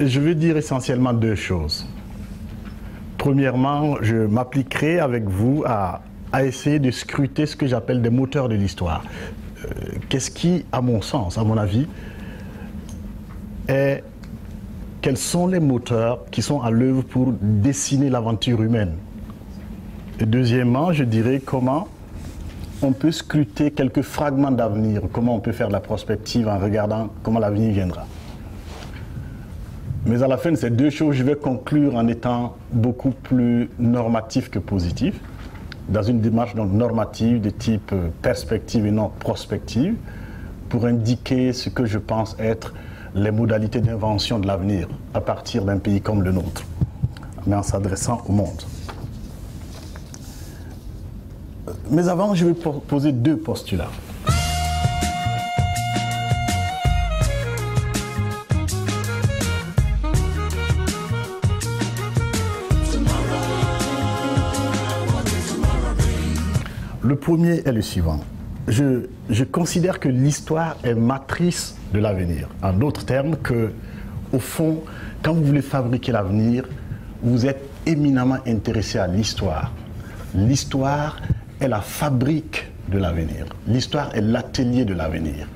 Je veux dire essentiellement deux choses. Premièrement, je m'appliquerai avec vous à essayer de scruter ce que j'appelle des moteurs de l'histoire. Qu'est-ce qui, à mon sens, à mon avis, quels sont les moteurs qui sont à l'œuvre pour dessiner l'aventure humaine? Et deuxièmement, je dirais comment on peut scruter quelques fragments d'avenir, comment on peut faire de la prospective en regardant comment l'avenir viendra. Mais à la fin de ces deux choses, je vais conclure en étant beaucoup plus normatif que positif, dans une démarche donc normative de type perspective et non prospective, pour indiquer ce que je pense être les modalités d'invention de l'avenir à partir d'un pays comme le nôtre, mais en s'adressant au monde. Mais avant, je vais poser deux postulats. Le premier est le suivant. Je considère que l'histoire est matrice de l'avenir. En d'autres termes, que, au fond, quand vous voulez fabriquer l'avenir, vous êtes éminemment intéressé à l'histoire. L'histoire est la fabrique de l'avenir. L'histoire est l'atelier de l'avenir.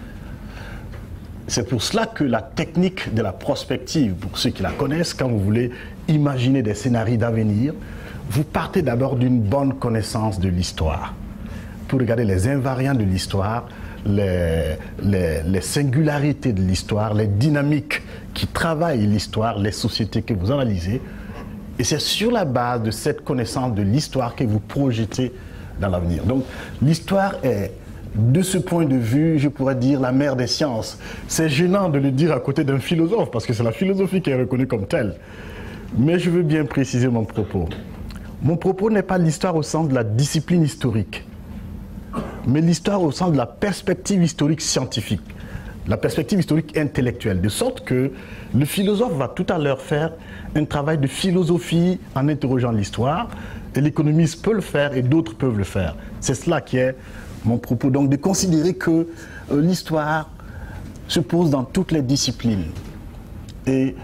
C'est pour cela que la technique de la prospective, pour ceux qui la connaissent, quand vous voulez imaginer des scénarios d'avenir, vous partez d'abord d'une bonne connaissance de l'histoire. Pour regarder les invariants de l'histoire, les singularités de l'histoire, les dynamiques qui travaillent l'histoire, les sociétés que vous analysez. Et c'est sur la base de cette connaissance de l'histoire que vous projetez dans l'avenir. Donc l'histoire est, de ce point de vue, je pourrais dire la mère des sciences. C'est gênant de le dire à côté d'un philosophe, parce que c'est la philosophie qui est reconnue comme telle. Mais je veux bien préciser mon propos. Mon propos n'est pas l'histoire au sens de la discipline historique, mais l'histoire au sens de la perspective historique scientifique, la perspective historique intellectuelle, de sorte que le philosophe va tout à l'heure faire un travail de philosophie en interrogeant l'histoire, et l'économiste peut le faire et d'autres peuvent le faire. C'est cela qui est mon propos, donc de considérer que l'histoire se pose dans toutes les disciplines. Et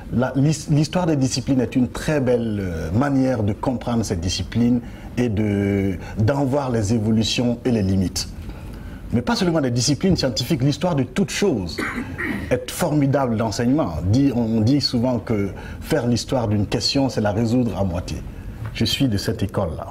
l'histoire des disciplines est une très belle manière de comprendre cette discipline et d'en voir les évolutions et les limites. Mais pas seulement des disciplines scientifiques, l'histoire de toute chose est formidable d'enseignement. On dit souvent que faire l'histoire d'une question, c'est la résoudre à moitié. Je suis de cette école-là.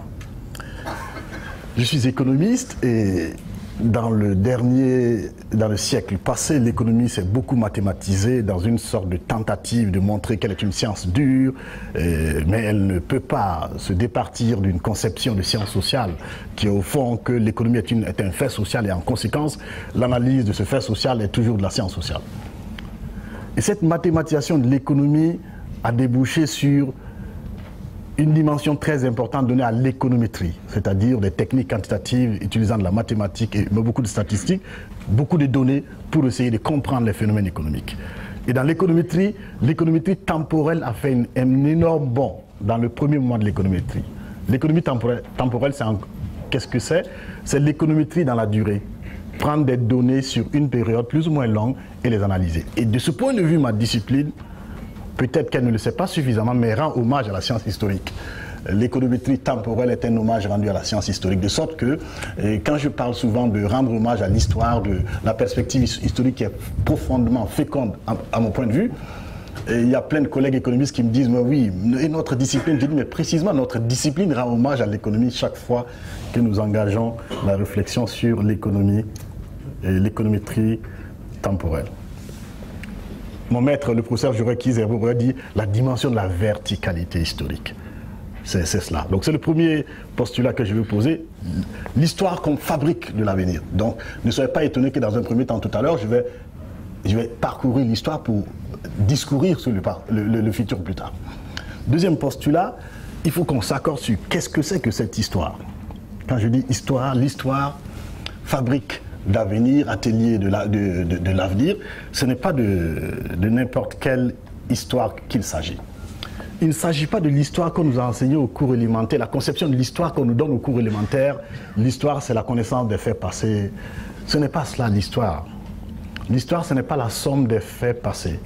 Je suis économiste et dans le siècle passé, l'économie s'est beaucoup mathématisée dans une sorte de tentative de montrer qu'elle est une science dure, mais elle ne peut pas se départir d'une conception de science sociale qui est au fond que l'économie est un fait social et en conséquence, l'analyse de ce fait social est toujours de la science sociale. Et cette mathématisation de l'économie a débouché sur une dimension très importante donnée à l'économétrie, c'est-à-dire des techniques quantitatives utilisant de la mathématique et beaucoup de statistiques, beaucoup de données pour essayer de comprendre les phénomènes économiques. Et dans l'économétrie temporelle a fait un énorme bond dans le premier moment de l'économétrie. L'économie temporelle, qu'est-ce que c'est? C'est l'économétrie dans la durée. Prendre des données sur une période plus ou moins longue et les analyser. Et de ce point de vue, ma discipline, peut-être qu'elle ne le sait pas suffisamment, mais rend hommage à la science historique. L'économétrie temporelle est un hommage rendu à la science historique, de sorte que quand je parle souvent de rendre hommage à l'histoire, de la perspective historique qui est profondément féconde à mon point de vue, il y a plein de collègues économistes qui me disent mais oui, et notre discipline, je dis mais précisément notre discipline rend hommage à l'économie chaque fois que nous engageons la réflexion sur l'économie et l'économétrie temporelle. Mon maître, le professeur Jaurès Herbault, aurait dit la dimension de la verticalité historique. C'est cela. Donc c'est le premier postulat que je veux poser. L'histoire comme fabrique de l'avenir. Donc ne soyez pas étonnés que dans un premier temps, tout à l'heure, je vais parcourir l'histoire pour discourir sur le futur plus tard. Deuxième postulat, il faut qu'on s'accorde sur qu'est-ce que c'est que cette histoire. Quand je dis histoire, l'histoire fabrique d'avenir, atelier de l'avenir, ce n'est pas de n'importe quelle histoire qu'il s'agit. Il ne s'agit pas de l'histoire qu'on nous a enseignée au cours élémentaire, la conception de l'histoire qu'on nous donne au cours élémentaire. L'histoire, c'est la connaissance des faits passés. Ce n'est pas cela l'histoire. L'histoire, ce n'est pas la somme des faits passés.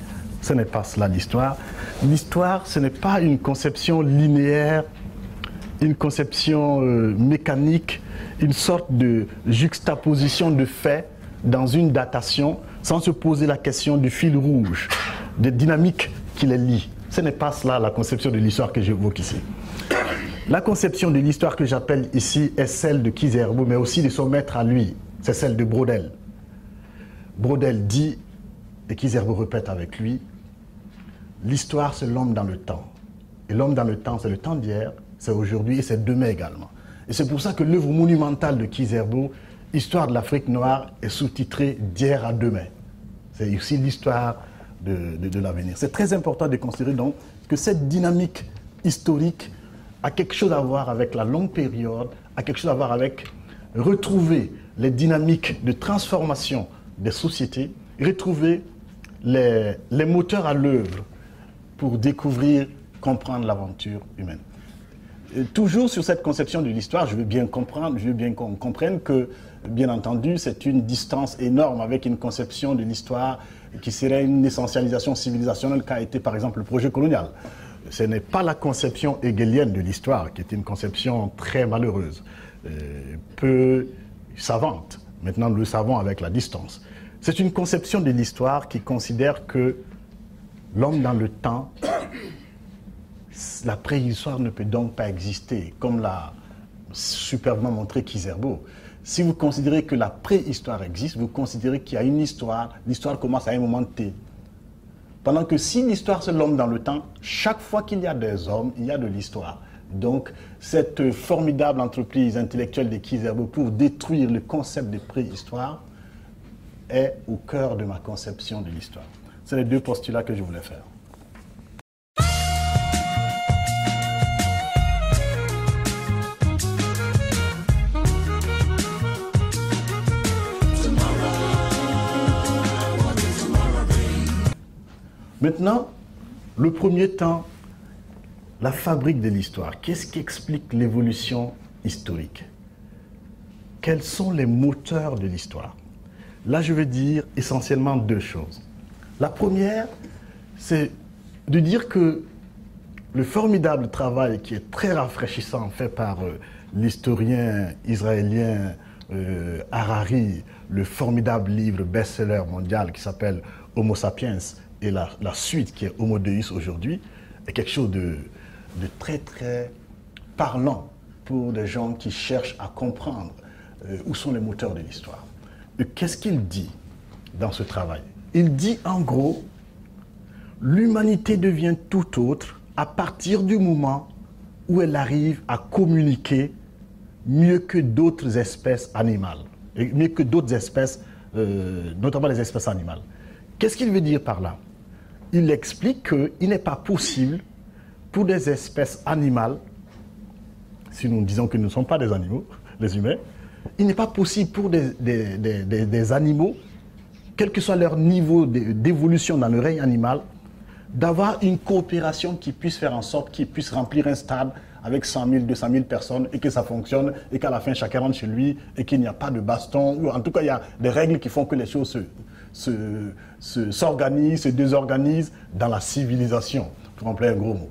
Ce n'est pas cela l'histoire. L'histoire, ce n'est pas une conception linéaire, une conception mécanique, une sorte de juxtaposition de faits dans une datation sans se poser la question du fil rouge, des dynamiques qui les lient. Ce n'est pas cela la conception de l'histoire que j'évoque ici. La conception de l'histoire que j'appelle ici est celle de Ki-Zerbo, mais aussi de son maître à lui, c'est celle de Braudel. Braudel dit, et Ki-Zerbo répète avec lui, l'histoire c'est l'homme dans le temps. Et l'homme dans le temps, c'est le temps d'hier, c'est aujourd'hui et c'est demain également. Et c'est pour ça que l'œuvre monumentale de Ki-Zerbo, Histoire de l'Afrique noire, est sous-titrée d'hier à demain. C'est aussi l'histoire de l'avenir. C'est très important de considérer donc que cette dynamique historique a quelque chose à voir avec la longue période, a quelque chose à voir avec retrouver les dynamiques de transformation des sociétés, retrouver les moteurs à l'œuvre pour découvrir, comprendre l'aventure humaine. Et toujours sur cette conception de l'histoire, je veux bien qu'on comprenne que, bien entendu, c'est une distance énorme avec une conception de l'histoire qui serait une essentialisation civilisationnelle qu'a été par exemple le projet colonial. Ce n'est pas la conception hegelienne de l'histoire, qui est une conception très malheureuse, peu savante. Maintenant, nous le savons avec la distance. C'est une conception de l'histoire qui considère que l'homme dans le temps, la préhistoire ne peut donc pas exister, comme l'a superbement montré Ki-Zerbo. Si vous considérez que la préhistoire existe, vous considérez qu'il y a une histoire, l'histoire commence à un moment T. Pendant que si l'histoire c'est l'homme dans le temps, chaque fois qu'il y a des hommes, il y a de l'histoire. Donc cette formidable entreprise intellectuelle de Ki-Zerbo pour détruire le concept de préhistoire est au cœur de ma conception de l'histoire. C'est les deux postulats que je voulais faire. Maintenant, le premier temps, la fabrique de l'histoire. Qu'est-ce qui explique l'évolution historique? Quels sont les moteurs de l'histoire? Là, je vais dire essentiellement deux choses. La première, c'est de dire que le formidable travail qui est très rafraîchissant fait par l'historien israélien Harari, le formidable livre best-seller mondial qui s'appelle Homo sapiens, et la suite qui est Homo Deus aujourd'hui, est quelque chose de très très parlant pour des gens qui cherchent à comprendre où sont les moteurs de l'histoire. Qu'est-ce qu'il dit dans ce travail? Il dit en gros, l'humanité devient tout autre à partir du moment où elle arrive à communiquer mieux que d'autres espèces animales, et mieux que d'autres espèces, notamment les espèces animales. Qu'est-ce qu'il veut dire par là? Il explique qu'il n'est pas possible pour des espèces animales, si nous disons que nous ne sommes pas des animaux, les humains, il n'est pas possible pour des animaux, quel que soit leur niveau d'évolution dans le règne animal, d'avoir une coopération qui puisse faire en sorte qu'ils puissent remplir un stade avec 100 000, 200 000 personnes et que ça fonctionne et qu'à la fin chacun rentre chez lui et qu'il n'y a pas de baston. Ou en tout cas, il y a des règles qui font que les choses s'organisent, se désorganisent dans la civilisation, pour employer un gros mot.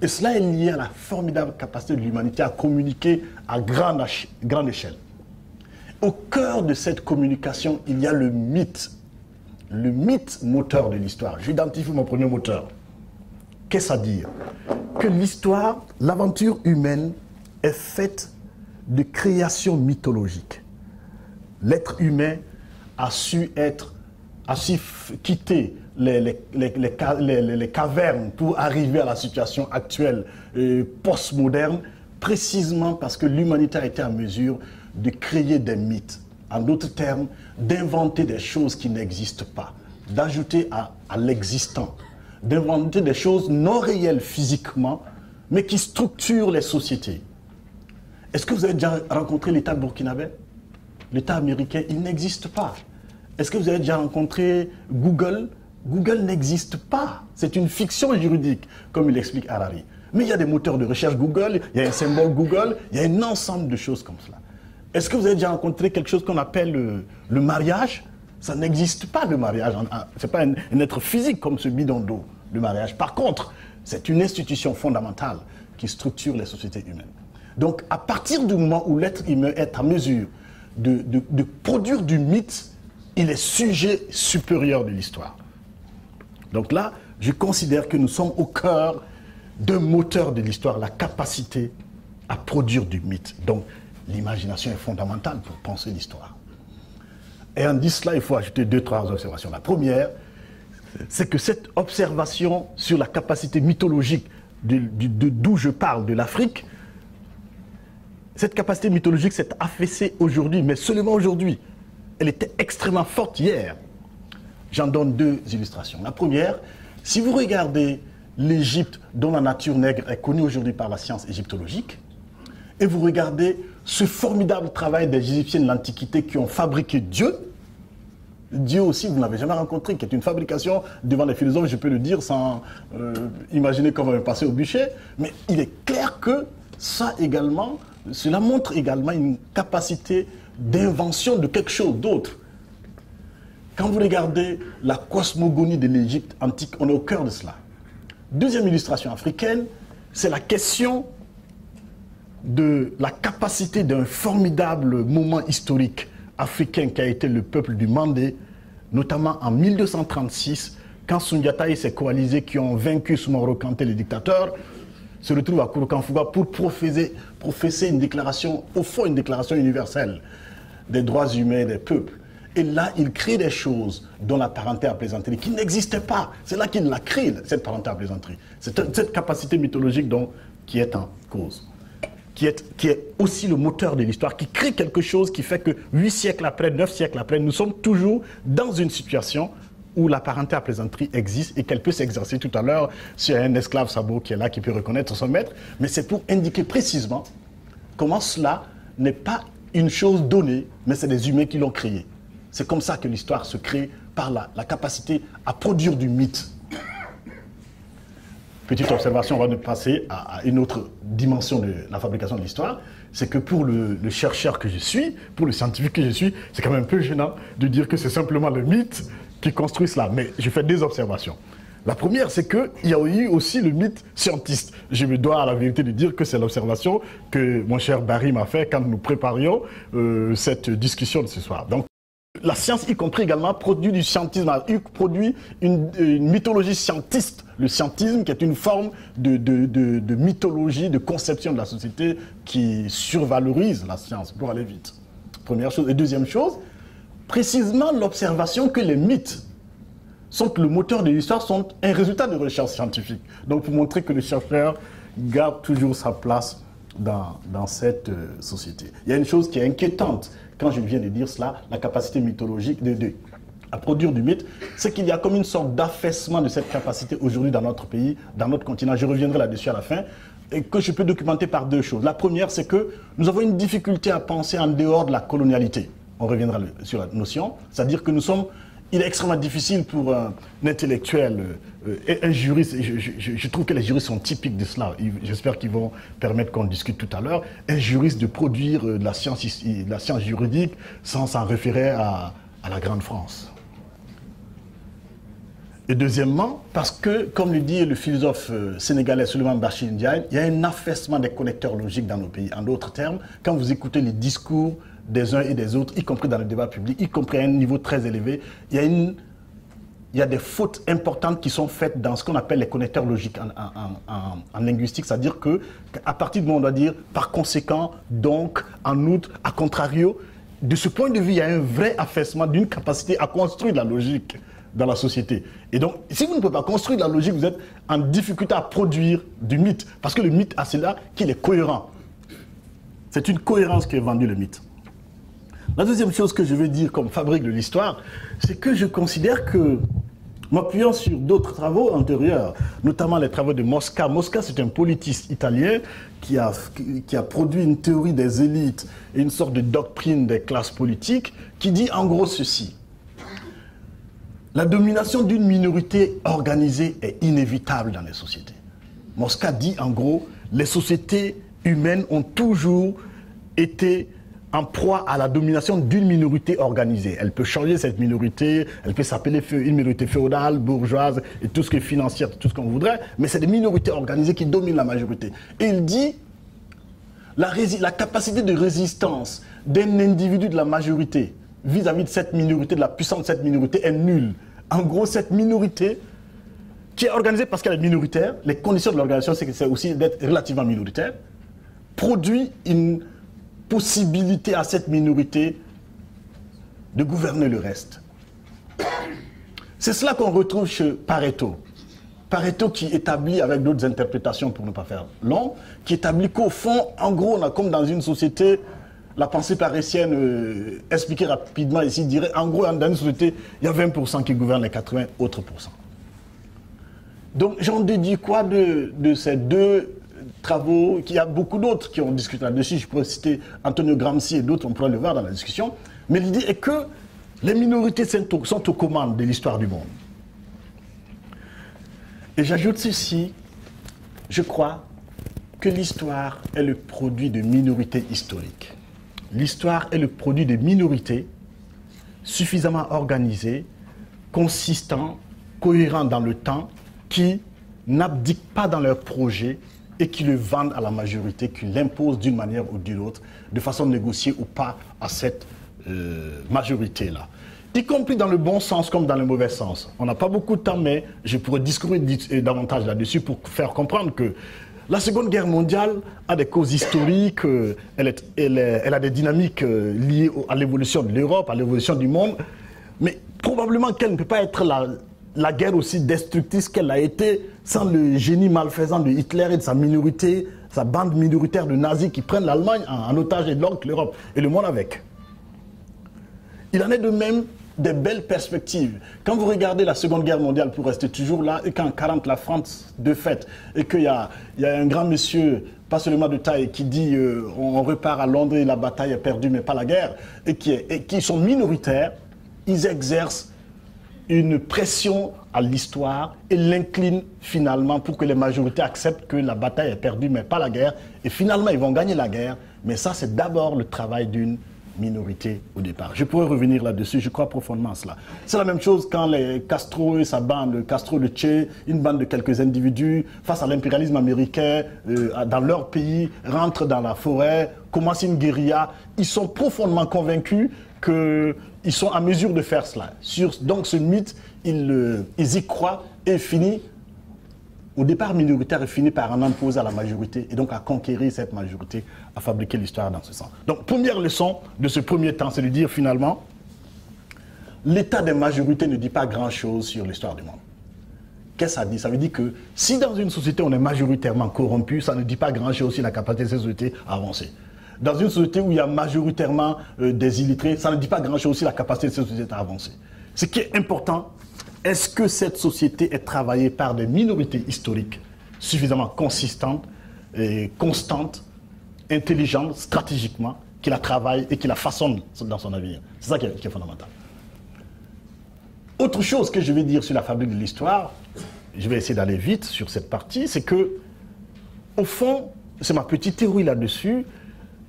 Et cela est lié à la formidable capacité de l'humanité à communiquer à grande échelle. Au cœur de cette communication, il y a le mythe moteur de l'histoire. J'identifie mon premier moteur. Qu'est-ce à dire? Que l'histoire, l'aventure humaine est faite de création mythologique. L'être humain a su quitter les cavernes pour arriver à la situation actuelle postmoderne, précisément parce que l'humanité a été en mesure de créer des mythes. En d'autres termes, d'inventer des choses qui n'existent pas, d'ajouter à l'existant, d'inventer des choses non réelles physiquement, mais qui structurent les sociétés. Est-ce que vous avez déjà rencontré l'État burkinabé? L'État américain, il n'existe pas. Est-ce que vous avez déjà rencontré Google? Google n'existe pas. C'est une fiction juridique, comme il explique Harari. Mais il y a des moteurs de recherche Google, il y a un symbole Google, il y a un ensemble de choses comme cela. Est-ce que vous avez déjà rencontré quelque chose qu'on appelle le mariage? Ça n'existe pas le mariage. Ce n'est pas un être physique comme ce bidon d'eau, le mariage. Par contre, c'est une institution fondamentale qui structure les sociétés humaines. Donc, à partir du moment où l'être humain est en mesure de produire du mythe, il est sujet supérieur de l'histoire. Donc là, je considère que nous sommes au cœur d'un moteur de l'histoire, la capacité à produire du mythe. Donc, l'imagination est fondamentale pour penser l'histoire. Et en dit cela, il faut ajouter 2-3 observations. La première, c'est que cette observation sur la capacité mythologique d'où je parle, de l'Afrique, cette capacité mythologique s'est affaissée aujourd'hui, mais seulement aujourd'hui. Elle était extrêmement forte hier. J'en donne 2 illustrations. La première, si vous regardez l'Égypte dont la nature nègre est connue aujourd'hui par la science égyptologique, et vous regardez ce formidable travail des Égyptiens de l'Antiquité qui ont fabriqué Dieu. Dieu aussi, vous ne l'avez jamais rencontré, qui est une fabrication devant les philosophes, je peux le dire sans imaginer qu'on va me passer au bûcher, mais il est clair que ça également, cela montre également une capacité d'invention de quelque chose d'autre. Quand vous regardez la cosmogonie de l'Égypte antique, on est au cœur de cela. Deuxième illustration africaine, c'est la question de la capacité d'un formidable moment historique africain qui a été le peuple du Mandé, notamment en 1236, quand Sundiata et ses coalisés qui ont vaincu Soumoro Kanté, le dictateur, se retrouvent à Kouroukanfouga pour professer une déclaration, au fond une déclaration universelle des droits humains des peuples. Et là, il crée des choses dont la parenté à plaisanterie, qui n'existait pas. C'est là qu'il l'a créé, cette parenté à plaisanterie. C'est cette capacité mythologique donc, qui est en cause. Qui est aussi le moteur de l'histoire, qui crée quelque chose qui fait que 8 siècles après, 9 siècles après, nous sommes toujours dans une situation où la parenté à plaisanterie existe et qu'elle peut s'exercer. Tout à l'heure, s'il y a un esclave sabot qui est là, qui peut reconnaître son maître, mais c'est pour indiquer précisément comment cela n'est pas une chose donnée, mais c'est des humains qui l'ont créé. C'est comme ça que l'histoire se crée, par la capacité à produire du mythe. Petite observation, on va passer à une autre dimension de la fabrication de l'histoire, c'est que pour le chercheur que je suis, pour le scientifique que je suis, c'est quand même un peu gênant de dire que c'est simplement le mythe qui construit cela. Mais je fais des observations. La première, c'est qu'il y a eu aussi le mythe scientiste. Je me dois à la vérité de dire que c'est l'observation que mon cher Barry m'a fait quand nous préparions cette discussion de ce soir. Donc, la science, y compris également, produit du scientisme, produit une mythologie scientiste. Le scientisme qui est une forme de mythologie, de conception de la société qui survalorise la science pour aller vite. Première chose. Et deuxième chose, précisément l'observation que les mythes sont le moteur de l'histoire, sont un résultat de recherche scientifique. Donc pour montrer que le chercheur garde toujours sa place dans cette société. Il y a une chose qui est inquiétante quand je viens de dire cela, la capacité mythologique à produire du mythe, c'est qu'il y a comme une sorte d'affaissement de cette capacité aujourd'hui dans notre pays, dans notre continent. Je reviendrai là-dessus à la fin, et que je peux documenter par 2 choses. La première, c'est que nous avons une difficulté à penser en dehors de la colonialité. On reviendra sur la notion, c'est-à-dire que il est extrêmement difficile pour un intellectuel et un juriste, et je trouve que les juristes sont typiques de cela, j'espère qu'ils vont permettre qu'on discute tout à l'heure, un juriste de produire de la science juridique sans s'en référer à la Grande France. Et deuxièmement, parce que, comme le dit le philosophe sénégalais Souleymane Bachir Ndiaye, il y a un affaissement des connecteurs logiques dans nos pays. En d'autres termes, quand vous écoutez les discours des uns et des autres, y compris dans le débat public, y compris à un niveau très élevé, il y a des fautes importantes qui sont faites dans ce qu'on appelle les connecteurs logiques en linguistique, c'est-à-dire qu'à partir du moment où on doit dire par conséquent, donc, en outre, à contrario, de ce point de vue, il y a un vrai affaissement d'une capacité à construire de la logique dans la société. Et donc, si vous ne pouvez pas construire de la logique, vous êtes en difficulté à produire du mythe, parce que le mythe a cela qu'il est cohérent. C'est une cohérence qui est vendue, le mythe. La deuxième chose que je veux dire comme fabrique de l'histoire, c'est que je considère que, m'appuyant sur d'autres travaux antérieurs, notamment les travaux de Mosca. Mosca, c'est un politiste italien qui a produit une théorie des élites et une sorte de doctrine des classes politiques qui dit en gros ceci. La domination d'une minorité organisée est inévitable dans les sociétés. Mosca dit en gros, les sociétés humaines ont toujours été en proie à la domination d'une minorité organisée. Elle peut changer cette minorité, elle peut s'appeler une minorité féodale, bourgeoise, et tout ce qui est financière, tout ce qu'on voudrait, mais c'est des minorités organisées qui dominent la majorité. Et il dit, la capacité de résistance d'un individu de la majorité vis-à-vis de cette minorité, de la puissance de cette minorité, est nulle. En gros, cette minorité, qui est organisée parce qu'elle est minoritaire, les conditions de l'organisation, c'est que c'est aussi d'être relativement minoritaire, produit une possibilité à cette minorité de gouverner le reste. C'est cela qu'on retrouve chez Pareto. Pareto qui établit, avec d'autres interprétations pour ne pas faire long, qui établit qu'au fond, en gros, on a comme dans une société, la pensée parisienne expliquée rapidement ici, dirait, en gros, dans une société, il y a 20% qui gouvernent les 80 autres pourcents. Donc j'en déduis quoi de ces deux travaux, qu'il y a beaucoup d'autres qui ont discuté là-dessus, je pourrais citer Antonio Gramsci et d'autres, on pourrait le voir dans la discussion, mais l'idée est que les minorités sont aux commandes de l'histoire du monde. Et j'ajoute ceci, je crois que l'histoire est le produit de minorités historiques. L'histoire est le produit de minorités suffisamment organisées, consistants, cohérents dans le temps, qui n'abdiquent pas dans leurs projets et qui le vendent à la majorité, qui l'imposent d'une manière ou d'une autre, de façon négociée ou pas à cette majorité-là. Y compris dans le bon sens comme dans le mauvais sens. On n'a pas beaucoup de temps, mais je pourrais discourir davantage là-dessus pour faire comprendre que la Seconde Guerre mondiale a des causes historiques, elle a des dynamiques liées à l'évolution de l'Europe, à l'évolution du monde, mais probablement qu'elle ne peut pas être la guerre aussi destructrice qu'elle a été sans le génie malfaisant de Hitler et de sa minorité, sa bande minoritaire de nazis qui prennent l'Allemagne en otage et donc l'Europe et le monde avec. Il en est de même des belles perspectives. Quand vous regardez la Seconde Guerre mondiale, pour rester toujours là, et qu'en 1940 la France de fait, et qu'il y a un grand monsieur, pas seulement de taille, qui dit on repart à Londres et la bataille est perdue mais pas la guerre, et qui sont minoritaires, ils exercent une pression à l'histoire et l'inclinent finalement pour que les majorités acceptent que la bataille est perdue mais pas la guerre, et finalement ils vont gagner la guerre, mais ça c'est d'abord le travail d'une minorité au départ. Je pourrais revenir là-dessus, je crois profondément à cela. C'est la même chose quand les Castro et sa bande, Castro, le Che, une bande de quelques individus, face à l'impérialisme américain, dans leur pays, rentrent dans la forêt, commencent une guérilla. Ils sont profondément convaincus qu'ils sont en mesure de faire cela. Donc ce mythe, ils y croient et finit, au départ minoritaire, et finit par en imposer à la majorité et donc à conquérir cette majorité, à fabriquer l'histoire dans ce sens. Donc première leçon de ce premier temps, c'est de dire finalement, l'état des majorités ne dit pas grand-chose sur l'histoire du monde. Qu'est-ce que ça dit? Ça veut dire que si dans une société on est majoritairement corrompu, ça ne dit pas grand-chose sur la capacité de cette société à avancer. Dans une société où il y a majoritairement des illettrés, ça ne dit pas grand-chose sur la capacité de cette société à avancer. Ce qui est important, est-ce que cette société est travaillée par des minorités historiques suffisamment consistantes, et constantes, intelligentes, stratégiquement, qui la travaillent et qui la façonnent dans son avenir? C'est ça qui est fondamental. Autre chose que je vais dire sur la fabrique de l'histoire, je vais essayer d'aller vite sur cette partie, c'est que, au fond, c'est ma petite théorie là-dessus,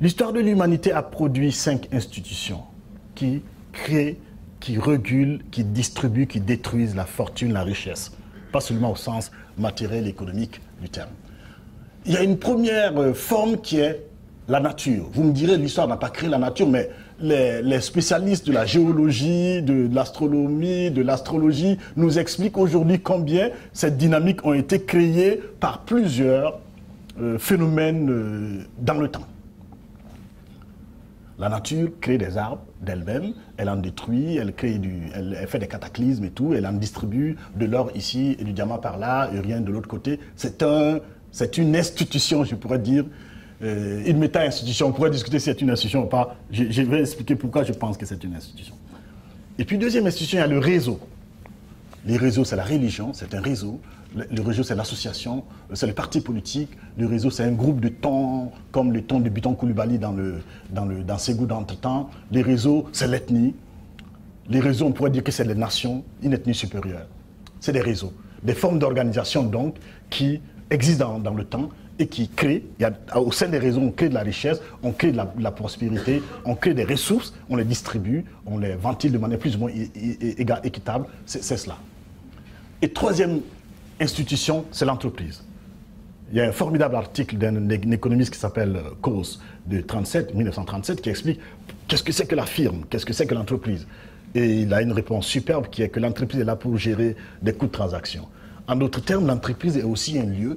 l'histoire de l'humanité a produit 5 institutions qui créent, qui régulent, qui distribuent, qui détruisent la fortune, la richesse. Pas seulement au sens matériel, économique du terme. Il y a une première forme qui est la nature. Vous me direz, l'histoire n'a pas créé la nature, mais les spécialistes de la géologie, de l'astronomie, de l'astrologie nous expliquent aujourd'hui combien ces dynamiques ont été créées par plusieurs phénomènes dans le temps. La nature crée des arbres d'elle-même, elle en détruit, elle fait des cataclysmes et tout, elle en distribue de l'or ici et du diamant par là et rien de l'autre côté. C'est une institution, je pourrais dire, une méta-institution. On pourrait discuter si c'est une institution ou pas. Je vais expliquer pourquoi je pense que c'est une institution. Et puis deuxième institution, il y a le réseau. Les réseaux, c'est la religion, c'est un réseau. Le réseau, c'est l'association, c'est le parti politique. Le réseau, c'est un groupe de tons, comme le ton de Buton Coulibaly dans Ségou d'antre-temps. Les réseaux, c'est l'ethnie. Les réseaux, on pourrait dire que c'est les nations, une ethnie supérieure. C'est des réseaux. Des formes d'organisation, donc, qui existent dans le temps et qui crée, au sein des réseaux, on crée de la richesse, on crée de la prospérité, on crée des ressources, on les distribue, on les ventile de manière plus ou moins équitable, c'est cela. Et troisième institution, c'est l'entreprise. Il y a un formidable article d'un économiste qui s'appelle Coase de 1937 qui explique qu'est-ce que c'est que la firme, qu'est-ce que c'est que l'entreprise. Et il a une réponse superbe qui est que l'entreprise est là pour gérer des coûts de transaction. En d'autres termes, l'entreprise est aussi un lieu,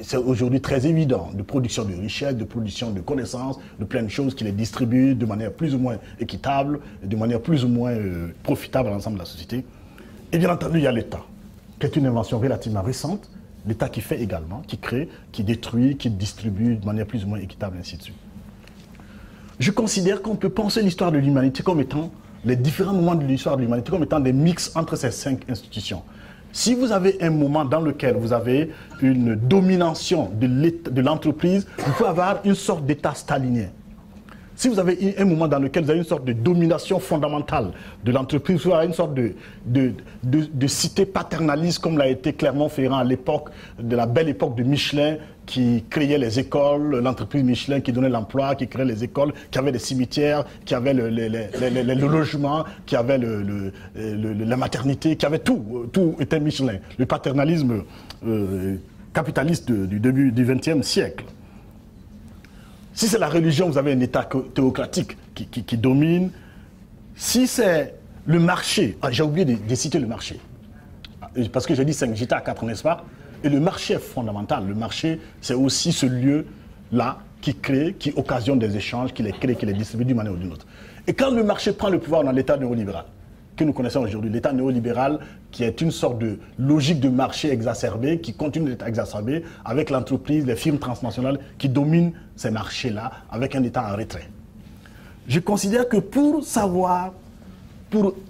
c'est aujourd'hui très évident, de production de richesses, de production de connaissances, de plein de choses qui les distribuent de manière plus ou moins équitable, de manière plus ou moins profitable à l'ensemble de la société. Et bien entendu, il y a l'État, qui est une invention relativement récente, l'État qui fait également, qui crée, qui détruit, qui distribue de manière plus ou moins équitable, ainsi de suite. Je considère qu'on peut penser l'histoire de l'humanité comme étant, les différents moments de l'histoire de l'humanité comme étant des mix entre ces 5 institutions. Si vous avez un moment dans lequel vous avez une domination de l'entreprise, vous pouvez avoir une sorte d'état stalinien. Si vous avez un moment dans lequel vous avez une sorte de domination fondamentale de l'entreprise, vous avez une sorte de cité paternaliste comme l'a été Clermont-Ferrand à l'époque, de la belle époque de Michelin, qui créait les écoles, l'entreprise Michelin qui donnait l'emploi, qui créait les écoles, qui avait des cimetières, qui avait le logement, qui avait la maternité, qui avait tout. Tout était Michelin. Le paternalisme capitaliste du début du XXe siècle. Si c'est la religion, vous avez un État théocratique qui domine. Si c'est le marché, j'ai oublié de citer le marché, parce que j'ai dit 5, j'étais à 4, n'est-ce pas? Et le marché est fondamental. Le marché, c'est aussi ce lieu-là qui crée, qui occasionne des échanges, qui les crée, qui les distribue d'une manière ou d'une autre. Et quand le marché prend le pouvoir dans l'État néolibéral, que nous connaissons aujourd'hui, l'État néolibéral qui est une sorte de logique de marché exacerbée, qui continue d'être exacerbée avec l'entreprise, les firmes transnationales qui dominent ces marchés-là avec un État en retrait. Je considère que pour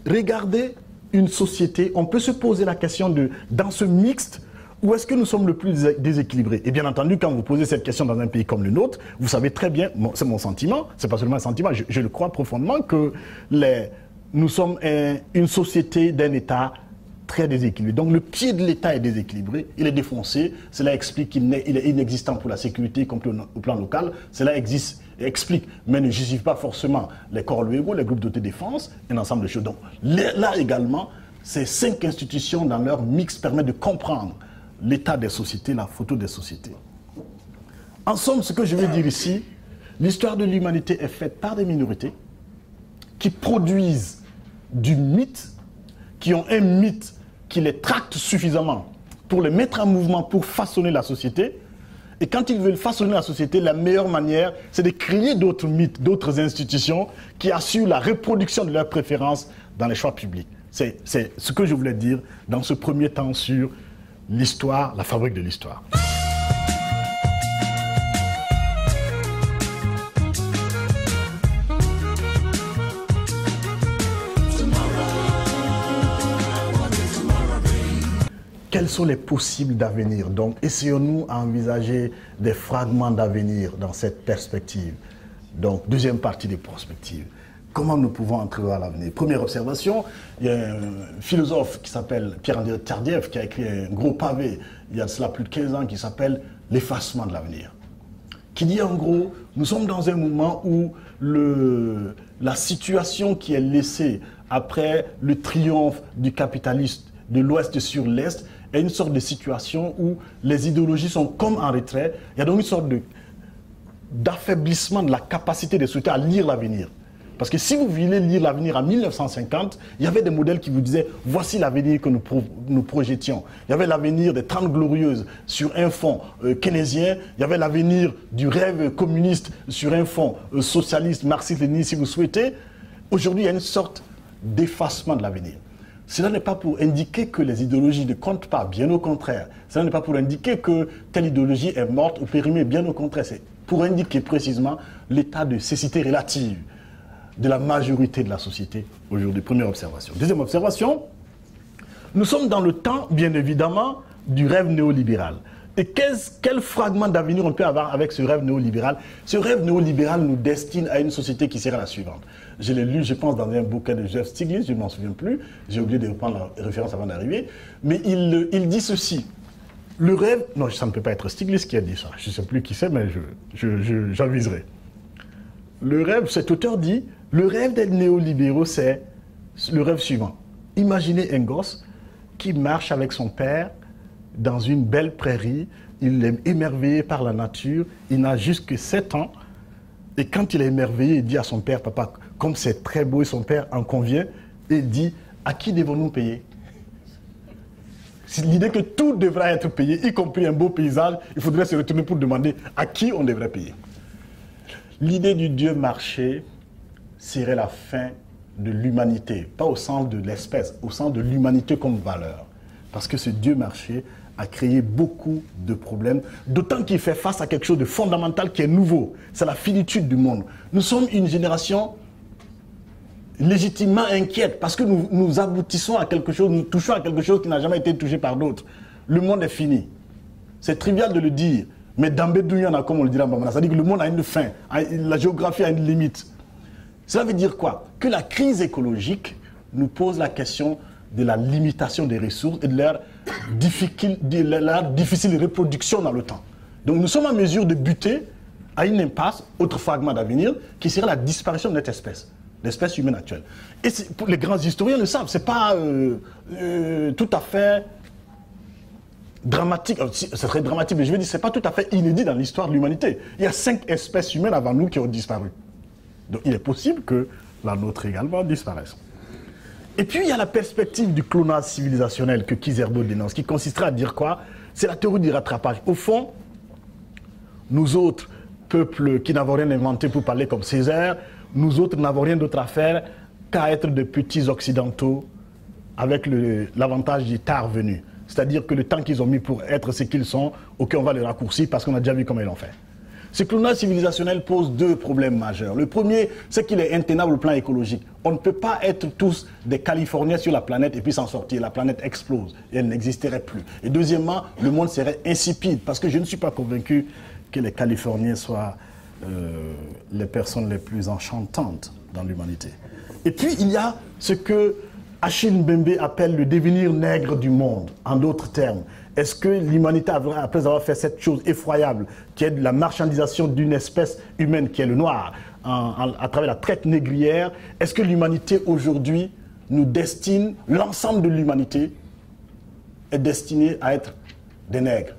regarder une société, on peut se poser la question de, dans ce mixte, où est-ce que nous sommes le plus déséquilibrés? Et bien entendu, quand vous posez cette question dans un pays comme le nôtre, vous savez très bien, c'est mon sentiment, c'est pas seulement un sentiment, je le crois profondément, que nous sommes une société d'un État très déséquilibré. Donc le pied de l'État est déséquilibré, il est défoncé, cela explique qu'il est inexistant pour la sécurité, y compris au plan local, cela explique, mais ne justifie pas forcément les corps légaux, les groupes d'autodéfense, un ensemble de choses. Donc là également, ces 5 institutions dans leur mix permettent de comprendre l'état des sociétés, la photo des sociétés. En somme, ce que je veux dire ici, l'histoire de l'humanité est faite par des minorités qui produisent du mythe, qui ont un mythe qui les tracte suffisamment pour les mettre en mouvement, pour façonner la société. Et quand ils veulent façonner la société, la meilleure manière, c'est de créer d'autres mythes, d'autres institutions qui assurent la reproduction de leurs préférences dans les choix publics. C'est ce que je voulais dire dans ce premier temps sur l'histoire, la fabrique de l'histoire. Quels sont les possibles d'avenir? Donc, essayons-nous à envisager des fragments d'avenir dans cette perspective. Donc, deuxième partie des perspectives. Comment nous pouvons entrevoir l'avenir? Première observation, il y a un philosophe qui s'appelle Pierre-André Tardieff qui a écrit un gros pavé, il y a de cela plus de 15 ans, qui s'appelle « L'effacement de l'avenir ». Qui dit en gros, nous sommes dans un moment où la situation qui est laissée après le triomphe du capitalisme de l'Ouest sur l'Est est une sorte de situation où les idéologies sont comme en retrait. Il y a donc une sorte d'affaiblissement de la capacité des sociétés à lire l'avenir. Parce que si vous voulez lire l'avenir en 1950, il y avait des modèles qui vous disaient « voici l'avenir que nous projetions ». Il y avait l'avenir des 30 glorieuses sur un fond keynésien, il y avait l'avenir du rêve communiste sur un fond socialiste, marxiste-léniniste si vous souhaitez. Aujourd'hui, il y a une sorte d'effacement de l'avenir. Cela n'est pas pour indiquer que les idéologies ne comptent pas, bien au contraire. Cela n'est pas pour indiquer que telle idéologie est morte ou périmée, bien au contraire. C'est pour indiquer précisément l'état de cécité relative de la majorité de la société aujourd'hui. Première observation. Deuxième observation, nous sommes dans le temps, bien évidemment, du rêve néolibéral. Et quel fragment d'avenir on peut avoir avec ce rêve néolibéral? Ce rêve néolibéral nous destine à une société qui sera la suivante. Je l'ai lu, je pense, dans un bouquin de Joseph Stiglitz, je ne m'en souviens plus, j'ai oublié de reprendre la référence avant d'arriver, mais il dit ceci. Le rêve, non, ça ne peut pas être Stiglitz qui a dit ça, je ne sais plus qui c'est, mais j'aviserai. Le rêve, cet auteur dit, le rêve des néolibéraux, c'est le rêve suivant. Imaginez un gosse qui marche avec son père dans une belle prairie, il est émerveillé par la nature, il n'a juste que 7 ans, et quand il est émerveillé, il dit à son père, papa, comme c'est très beau, et son père en convient, et dit, à qui devons-nous payer? L'idée que tout devrait être payé, y compris un beau paysage, il faudrait se retourner pour demander à qui on devrait payer. L'idée du Dieu marché serait la fin de l'humanité, pas au sens de l'espèce, au sens de l'humanité comme valeur. Parce que ce Dieu marché a créé beaucoup de problèmes, d'autant qu'il fait face à quelque chose de fondamental qui est nouveau. C'est la finitude du monde. Nous sommes une génération légitimement inquiète parce que nous aboutissons à quelque chose, nous touchons à quelque chose qui n'a jamais été touché par d'autres. Le monde est fini. C'est trivial de le dire, mais d'Ambedouillana, comme on le dit en Bamana, c'est-à-dire que le monde a une fin, la géographie a une limite. Cela veut dire quoi? Que la crise écologique nous pose la question de la limitation des ressources et de leur difficile reproduction dans le temps. Donc nous sommes en mesure de buter à une impasse, autre fragment d'avenir, qui serait la disparition de notre espèce. L'espèce humaine actuelle. Et les grands historiens le savent, c'est pas tout à fait dramatique, ce serait dramatique, mais je veux dire, c'est pas tout à fait inédit dans l'histoire de l'humanité. Il y a 5 espèces humaines avant nous qui ont disparu. Donc il est possible que la nôtre également disparaisse. Et puis il y a la perspective du clonage civilisationnel que Kizerbo dénonce, qui consisterait à dire quoi? C'est la théorie du rattrapage. Au fond, nous autres, peuples qui n'avons rien inventé pour parler comme Césaire, nous autres n'avons rien d'autre à faire qu'à être de petits occidentaux avec l'avantage du tard venu. C'est-à-dire que le temps qu'ils ont mis pour être ce qu'ils sont, ok, on va le raccourcir parce qu'on a déjà vu comment ils l'ont fait. Ce clonage civilisationnel pose 2 problèmes majeurs. Le premier, c'est qu'il est intenable au plan écologique. On ne peut pas être tous des Californiens sur la planète et puis s'en sortir. La planète explose et elle n'existerait plus. Et deuxièmement, le monde serait insipide parce que je ne suis pas convaincu que les Californiens soient les personnes les plus enchantantes dans l'humanité. Et puis il y a ce que Achille Mbembe appelle le devenir nègre du monde, en d'autres termes. Est-ce que l'humanité, après avoir fait cette chose effroyable, qui est de la marchandisation d'une espèce humaine qui est le noir, à travers la traite négrière, est-ce que l'humanité aujourd'hui nous destine, l'ensemble de l'humanité est destinée à être des nègres,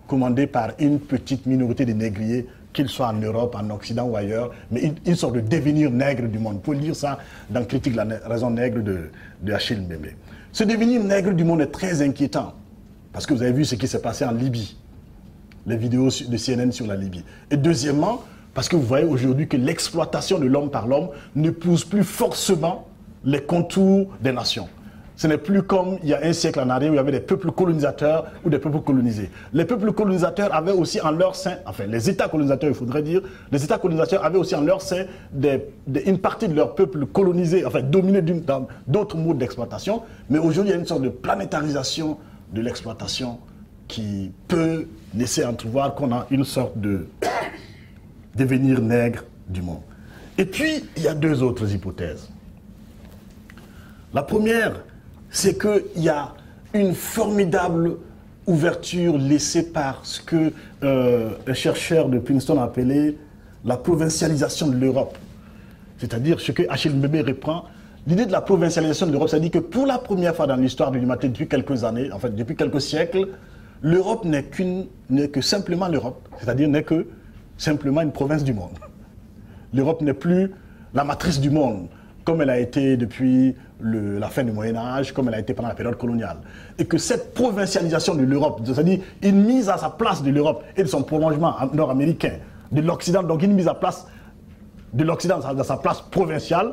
commandés par une petite minorité de négriers, qu'ils soient en Europe, en Occident ou ailleurs, mais une sorte de devenir nègre du monde. Vous pouvez lire ça dans Critique de la raison nègre de Achille Mbembe. Ce devenir nègre du monde est très inquiétant, parce que vous avez vu ce qui s'est passé en Libye, les vidéos de CNN sur la Libye. Et deuxièmement, parce que vous voyez aujourd'hui que l'exploitation de l'homme par l'homme ne pousse plus forcément les contours des nations. Ce n'est plus comme il y a un siècle en arrière où il y avait des peuples colonisateurs ou des peuples colonisés. Les peuples colonisateurs avaient aussi en leur sein, enfin les États colonisateurs il faudrait dire, les États colonisateurs avaient aussi en leur sein une partie de leur peuple colonisé, enfin dominé dans d'autres modes d'exploitation. Mais aujourd'hui il y a une sorte de planétarisation de l'exploitation qui peut laisser entrevoir qu'on a une sorte de devenir nègre du monde. Et puis il y a 2 autres hypothèses. La première, c'est qu'il y a une formidable ouverture laissée par ce que un chercheur de Princeton a appelé la provincialisation de l'Europe. C'est-à-dire ce que Achille Mbembe reprend. L'idée de la provincialisation de l'Europe, ça dit que pour la première fois dans l'histoire de l'humanité, depuis quelques années, en fait depuis quelques siècles, l'Europe n'est que simplement l'Europe. C'est-à-dire n'est que simplement une province du monde. L'Europe n'est plus la matrice du monde, comme elle a été depuis la fin du Moyen-Âge, comme elle a été pendant la période coloniale. Et que cette provincialisation de l'Europe, c'est-à-dire une mise à sa place de l'Europe et de son prolongement nord-américain, de l'Occident, donc une mise à place de l'Occident dans sa place provinciale,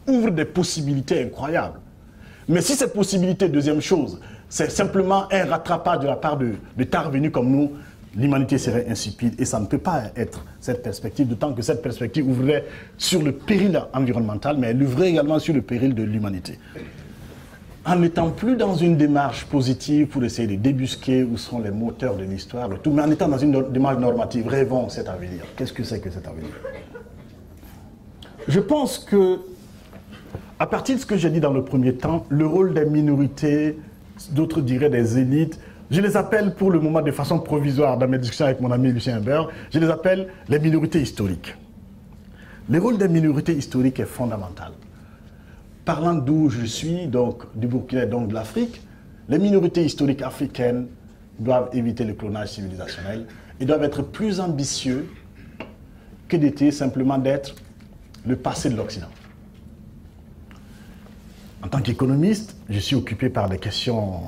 ouvre des possibilités incroyables. Mais si cette possibilité, deuxième chose, c'est simplement un rattrapage de la part de tard venus comme nous, l'humanité serait insipide et ça ne peut pas être cette perspective, d'autant que cette perspective ouvrait sur le péril environnemental, mais elle ouvrait également sur le péril de l'humanité. En n'étant plus dans une démarche positive pour essayer de débusquer où sont les moteurs de l'histoire, mais en étant dans une démarche normative, rêvons cet avenir. Qu'est-ce que c'est que cet avenir? Je pense que, à partir de ce que j'ai dit dans le premier temps, le rôle des minorités, d'autres diraient des élites, Je les appelle pour le moment de façon provisoire dans mes discussions avec mon ami Lucien Imbert, je les appelle les minorités historiques. Le rôle des minorités historiques est fondamental. Parlant d'où je suis, donc du Burkina, donc de l'Afrique, les minorités historiques africaines doivent éviter le clonage civilisationnel et doivent être plus ambitieux que d'être simplement d'être le passé de l'Occident. En tant qu'économiste, je suis occupé par des questions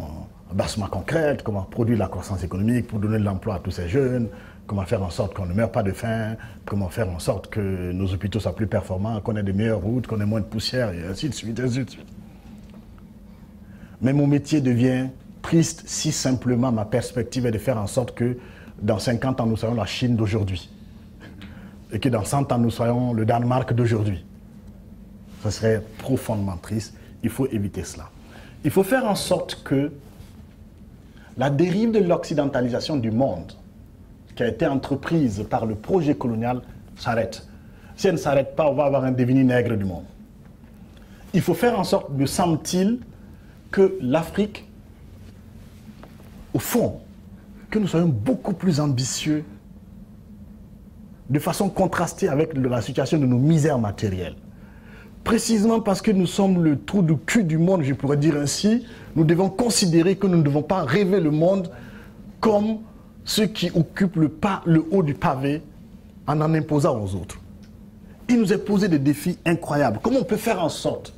bassement concrètes, comment produire la croissance économique pour donner de l'emploi à tous ces jeunes, comment faire en sorte qu'on ne meure pas de faim, comment faire en sorte que nos hôpitaux soient plus performants, qu'on ait de meilleures routes, qu'on ait moins de poussière, et ainsi de suite, ainsi de suite. Mais mon métier devient triste si simplement ma perspective est de faire en sorte que dans 50 ans, nous soyons la Chine d'aujourd'hui. Et que dans 100 ans, nous soyons le Danemark d'aujourd'hui. Ce serait profondément triste. Il faut éviter cela. Il faut faire en sorte que la dérive de l'occidentalisation du monde, qui a été entreprise par le projet colonial, s'arrête. Si elle ne s'arrête pas, on va avoir un devenir nègre du monde. Il faut faire en sorte, me semble-t-il, que l'Afrique, au fond, que nous soyons beaucoup plus ambitieux, de façon contrastée avec la situation de nos misères matérielles. Précisément parce que nous sommes le trou du cul du monde, je pourrais dire ainsi, nous devons considérer que nous ne devons pas rêver le monde comme ceux qui occupent le haut du pavé en imposant aux autres. Il nous est posé des défis incroyables. Comment on peut faire en sorte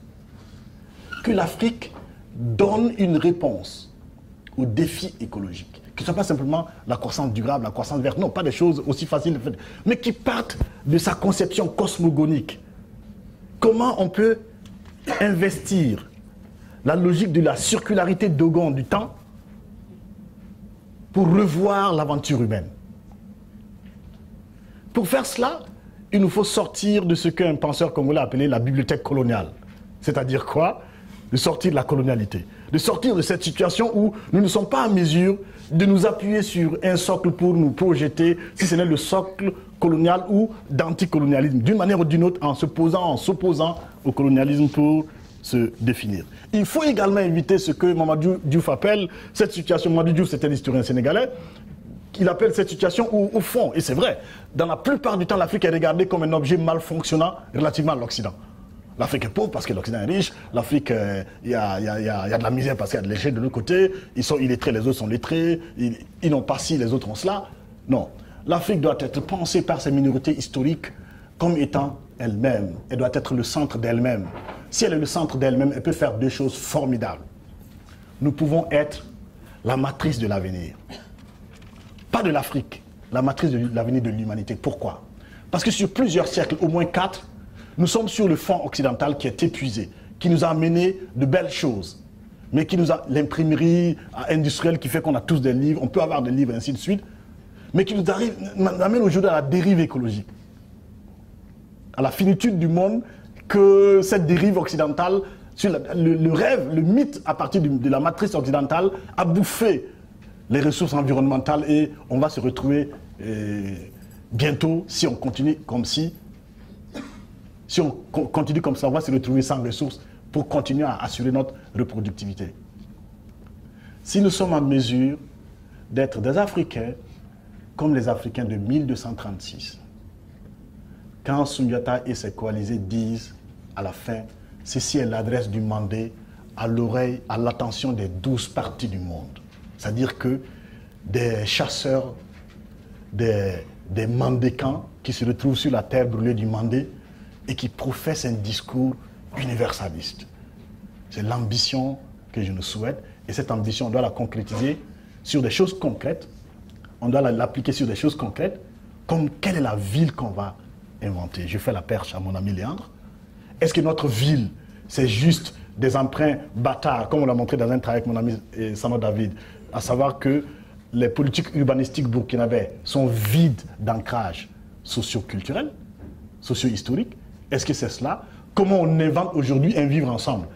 que l'Afrique donne une réponse aux défis écologiques, qui ne soit pas simplement la croissance durable, la croissance verte, non, pas des choses aussi faciles, mais qui partent de sa conception cosmogonique. Comment on peut investir la logique de la circularité d'Ogon du temps pour revoir l'aventure humaine. Pour faire cela, il nous faut sortir de ce qu'un penseur congolais a appelé la bibliothèque coloniale. C'est-à-dire quoi? De sortir de la colonialité. De sortir de cette situation où nous ne sommes pas en mesure de nous appuyer sur un socle pour nous projeter, si ce n'est le socle colonial ou d'anticolonialisme, d'une manière ou d'une autre, en s'opposant au colonialisme pour se définir. Il faut également éviter ce que Mamadou Diouf appelle cette situation. Mamadou Diouf, c'était l'historien sénégalais. Il appelle cette situation où, au fond, et c'est vrai, dans la plupart du temps, l'Afrique est regardée comme un objet mal fonctionnant relativement à l'Occident. L'Afrique est pauvre parce que l'Occident est riche. L'Afrique, il y a de la misère parce qu'il y a de l'échec de l'autre côté. Ils sont illettrés, les autres sont lettrés. Ils n'ont pas ci, les autres ont cela. Non. L'Afrique doit être pensée par ses minorités historiques comme étant elle-même. Elle doit être le centre d'elle-même. Si elle est le centre d'elle-même, elle peut faire deux choses formidables. Nous pouvons être la matrice de l'avenir. Pas de l'Afrique, la matrice de l'avenir de l'humanité. Pourquoi? Parce que sur plusieurs siècles, au moins 4, nous sommes sur le front occidental qui est épuisé, qui nous a amené de belles choses, mais qui nous a l'imprimerie industrielle qui fait qu'on a tous des livres, on peut avoir des livres, ainsi de suite, mais qui nous amène aujourd'hui à la dérive écologique, à la finitude du monde, que cette dérive occidentale, sur le rêve, le mythe à partir de la matrice occidentale a bouffé les ressources environnementales et on va se retrouver bientôt, si on continue comme si on continue comme ça, on va se retrouver sans ressources pour continuer à assurer notre reproductivité. Si nous sommes en mesure d'être des Africains comme les Africains de 1236, quand Sundiata et ses coalisés disent à la fin, ceci est l'adresse du Mandé à l'oreille, à l'attention des 12 parties du monde. C'est-à-dire que des chasseurs, des Mandékans qui se retrouvent sur la terre brûlée du Mandé et qui professent un discours universaliste. C'est l'ambition que je nous souhaite et cette ambition, on doit la concrétiser sur des choses concrètes. On doit l'appliquer sur des choses concrètes, comme quelle est la ville qu'on va inventer. Je fais la perche à mon ami Léandre. Est-ce que notre ville, c'est juste des emprunts bâtards, comme on l'a montré dans un travail avec mon ami Sano David, à savoir que les politiques urbanistiques burkinabais sont vides d'ancrage socio-culturel, socio-historique? Est-ce que c'est cela? Comment on invente aujourd'hui un vivre ensemble?